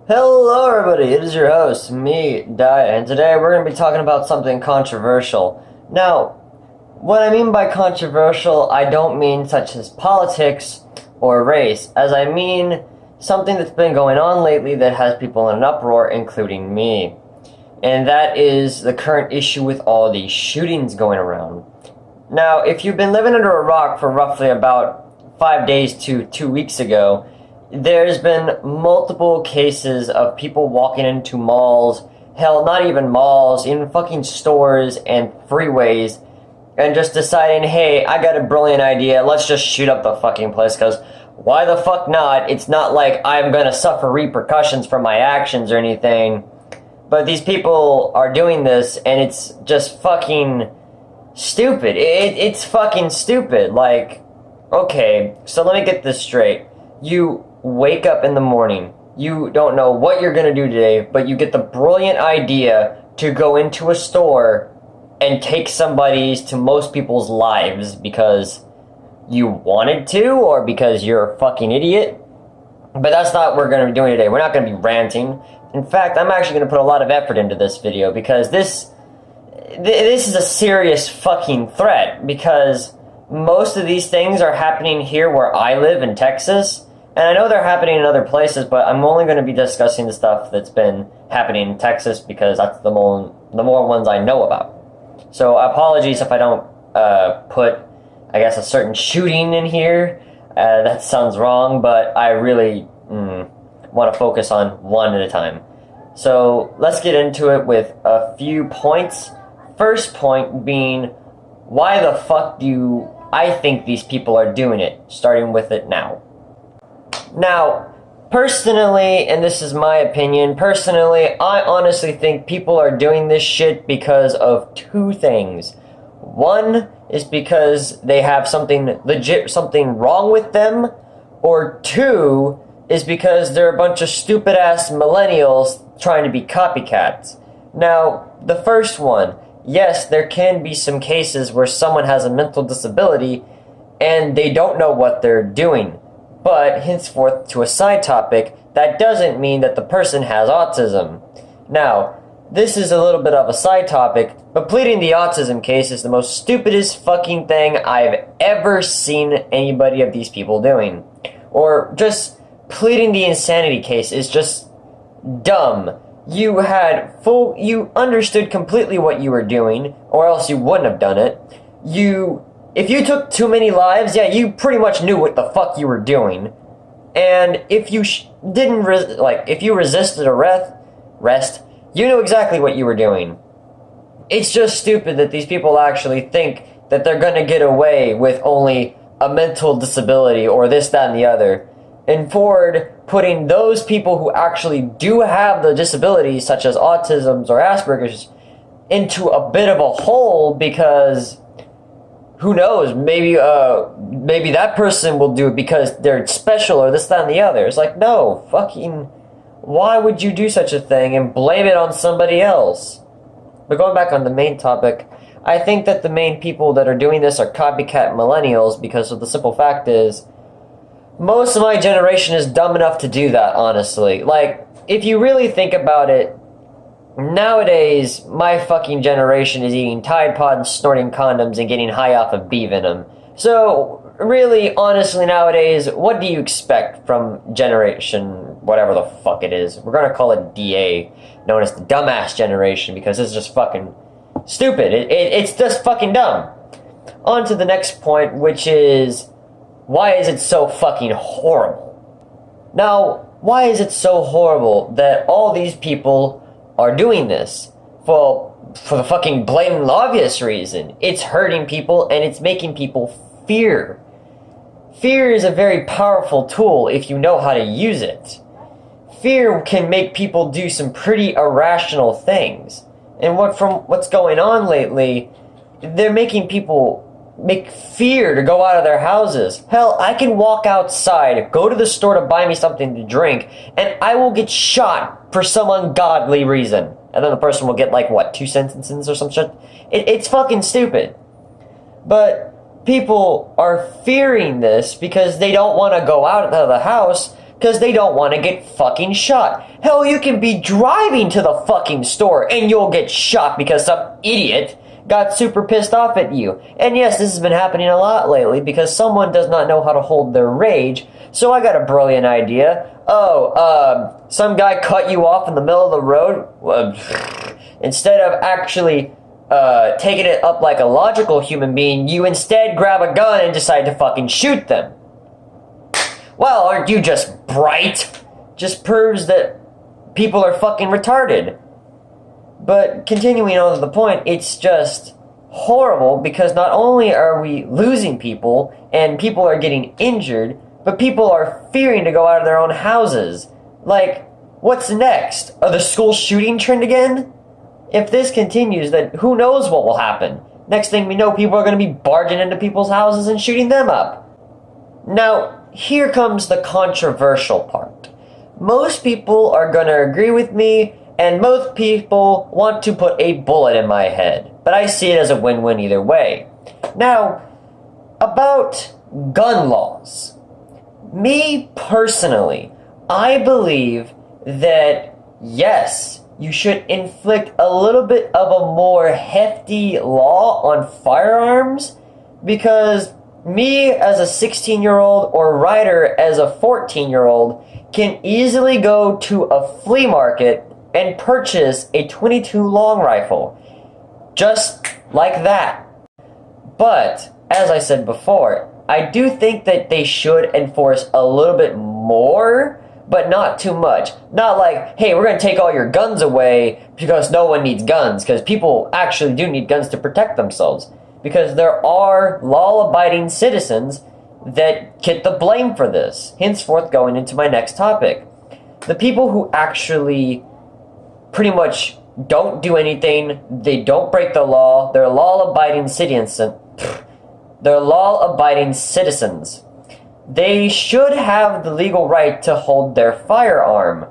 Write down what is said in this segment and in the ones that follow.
Hello everybody, it is your host, me, Dia, and today we're going to be talking about something controversial. Now, what I mean by controversial, I don't mean such as politics or race, as I mean something that's been going on lately that has people in an uproar, including me. And that is the current issue with all these shootings going around. Now, if you've been living under a rock for roughly about 5 days to 2 weeks ago, there's been multiple cases of people walking into malls, hell, not even malls, even fucking stores and freeways, and just deciding, hey, I got a brilliant idea, let's just shoot up the fucking place, because why the fuck not? It's not like I'm gonna suffer repercussions from my actions or anything, but these people are doing this, and it's just fucking stupid. It's fucking stupid. Like, okay, so let me get this straight. You wake up in the morning, you don't know what you're gonna do today, but you get the brilliant idea to go into a store and take somebody's, to most people's, lives because you wanted to or because you're a fucking idiot. But that's not what we're gonna be doing today. We're not gonna be ranting. In fact, I'm actually gonna put a lot of effort into this video because this is a serious fucking threat, because most of these things are happening here where I live in Texas. And I know they're happening in other places, but I'm only going to be discussing the stuff that's been happening in Texas because that's the more ones I know about. So apologies if I don't put, I guess, a certain shooting in here. That sounds wrong, but I really want to focus on one at a time. So let's get into it with a few points. First point being, why the fuck do I think these people are doing it? Starting with it now. Now, personally, and this is my opinion, personally, I honestly think people are doing this shit because of two things. One is because they have something legit, something wrong with them, or two is because they're a bunch of stupid-ass millennials trying to be copycats. Now, the first one, yes, there can be some cases where someone has a mental disability and they don't know what they're doing. But, henceforth, to a side topic, that doesn't mean that the person has autism. Now, this is a little bit of a side topic, but pleading the autism case is the most stupidest fucking thing I've ever seen anybody of these people doing. Or just pleading the insanity case is just dumb. You understood completely what you were doing, or else you wouldn't have done it. If you took too many lives, yeah, you pretty much knew what the fuck you were doing. And if you if you resisted arrest, you knew exactly what you were doing. It's just stupid that these people actually think that they're gonna get away with only a mental disability or this, that, and the other. And forward, putting those people who actually do have the disabilities, such as autism or Asperger's, into a bit of a hole because who knows, maybe that person will do it because they're special or this, that, and the other. It's like, no, fucking, why would you do such a thing and blame it on somebody else? But going back on the main topic, I think that the main people that are doing this are copycat millennials, because of the simple fact is, most of my generation is dumb enough to do that, honestly. Like, if you really think about it, nowadays, my fucking generation is eating Tide Pods, snorting condoms, and getting high off of bee venom. So, really, honestly, nowadays, what do you expect from generation, whatever the fuck it is? We're gonna call it DA, known as the dumbass generation, because it's just fucking stupid. It's just fucking dumb. On to the next point, which is, why is it so fucking horrible? Now, why is it so horrible that all these people are doing this? Well, for the fucking blatant obvious reason. It's hurting people and it's making people fear. Fear is a very powerful tool if you know how to use it. Fear can make people do some pretty irrational things. And from what's going on lately, they're making people make fear to go out of their houses. Hell, I can walk outside, go to the store to buy me something to drink, and I will get shot for some ungodly reason. And then the person will get, like, what, 2 sentences or some shit? It's fucking stupid. But people are fearing this because they don't want to go out of the house because they don't want to get fucking shot. Hell, you can be driving to the fucking store and you'll get shot because some idiot got super pissed off at you. And yes, this has been happening a lot lately because someone does not know how to hold their rage. So I got a brilliant idea. Some guy cut you off in the middle of the road. Instead of actually taking it up like a logical human being, you instead grab a gun and decide to fucking shoot them. Well, aren't you just bright? Just proves that people are fucking retarded. But continuing on to the point, it's just horrible because not only are we losing people and people are getting injured, but people are fearing to go out of their own houses. Like, what's next? Are the school shooting trend again? If this continues, then who knows what will happen? Next thing we know, people are going to be barging into people's houses and shooting them up. Now, here comes the controversial part. Most people are going to agree with me, and most people want to put a bullet in my head. But I see it as a win-win either way. Now, about gun laws. Me personally, I believe that, yes, you should inflict a little bit of a more hefty law on firearms, because me as a 16-year-old or Ryder as a 14-year-old can easily go to a flea market and purchase a .22 long rifle. Just like that. But, as I said before, I do think that they should enforce a little bit more, but not too much. Not like, hey, we're going to take all your guns away because no one needs guns, because people actually do need guns to protect themselves. Because there are law-abiding citizens that get the blame for this. Henceforth, going into my next topic. The people who actually pretty much don't do anything, they don't break the law, they're law-abiding citizens. They're law-abiding citizens. They should have the legal right to hold their firearm.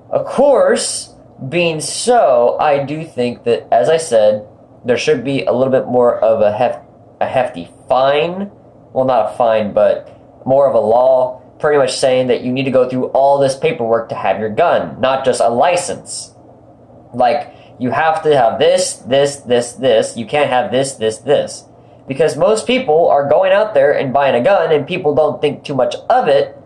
Of course, being so, I do think that, as I said, there should be a little bit more of a hefty fine. Well, not a fine, but more of a law, pretty much saying that you need to go through all this paperwork to have your gun, not just a license. Like, you have to have this, this. You can't have this. Because most people are going out there and buying a gun, and people don't think too much of it.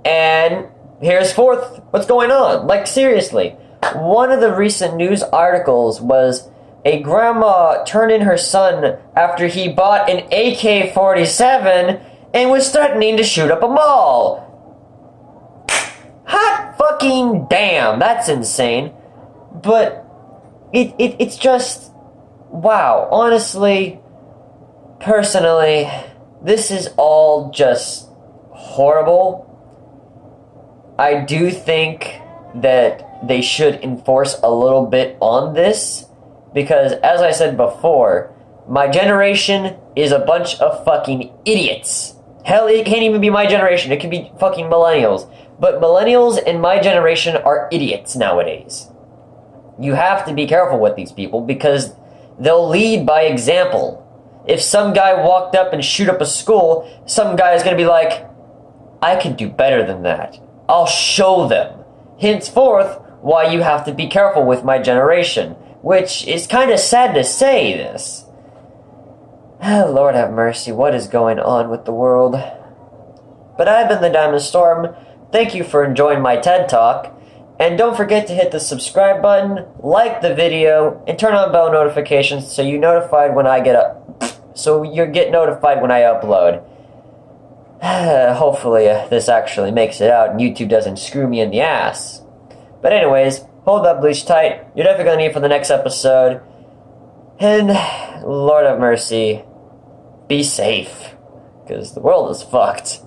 And here's forth what's going on. Like, seriously. One of the recent news articles was a grandma turned in her son after he bought an AK-47 and was threatening to shoot up a mall. Hot fucking damn, that's insane. But it's just, wow, honestly, personally, this is all just horrible. I do think that they should enforce a little bit on this, because, as I said before, my generation is a bunch of fucking idiots. Hell, it can't even be my generation, it could be fucking millennials. But millennials in my generation are idiots nowadays. You have to be careful with these people, because they'll lead by example. If some guy walked up and shoot up a school, some guy is going to be like, I can do better than that. I'll show them. Henceforth, why you have to be careful with my generation. Which is kind of sad to say this. Lord have mercy, what is going on with the world? But I've been the Diamond Storm. Thank you for enjoying my TED Talk. And don't forget to hit the subscribe button, like the video, and turn on bell notifications so you notified when I get notified when I upload. Hopefully this actually makes it out and YouTube doesn't screw me in the ass. But anyways, hold that bleach tight. You're definitely going to need it for the next episode. And Lord have mercy, be safe, because the world is fucked.